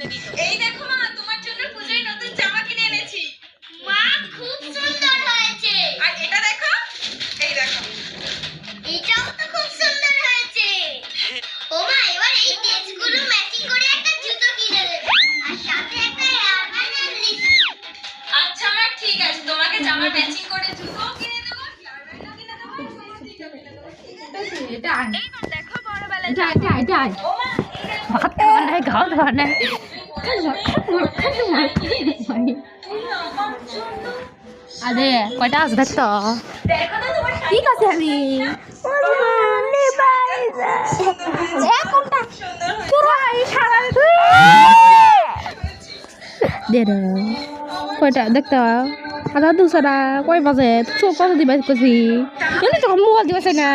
কিনে দিত। এই দেখো মা, তোমার জন্য পূজায় নতুন জামা কিনে এনেছি। মা খুব সুন্দর হয়েছে। আর এটা দেখো, এই দেখো, এটাও তো খুব সুন্দর হয়েছে। ও মা, এবার এই ড্রেসগুলো ম্যাচিং করে একটা জুতো কিনে দেবে আর সাথে একটা হেয়ার ব্যান্ড আর লিপস্টিক। আচ্ছা মা, ঠিক আছে, তোমাকে জামা ম্যাচিং করে জুতো কিনে দেবো, হেয়ার ব্যান্ডও কিনে দেবো, লিপস্টিকও কিনে দেবো। এটা এই না দেখো বড়বেলা এটা এটা ও মা, এই দেখো ভাত খাওয়া নাই খাওয়া দাওয়া নাই আরে কয়টা আছে দেখতো দেখো তো তোমার ঠিক আছে আমি কয়টা দেখতো আধা দুসারা কয় বাজে চোখ কত দিবা করছি তখন মোবাইল দিবাছে না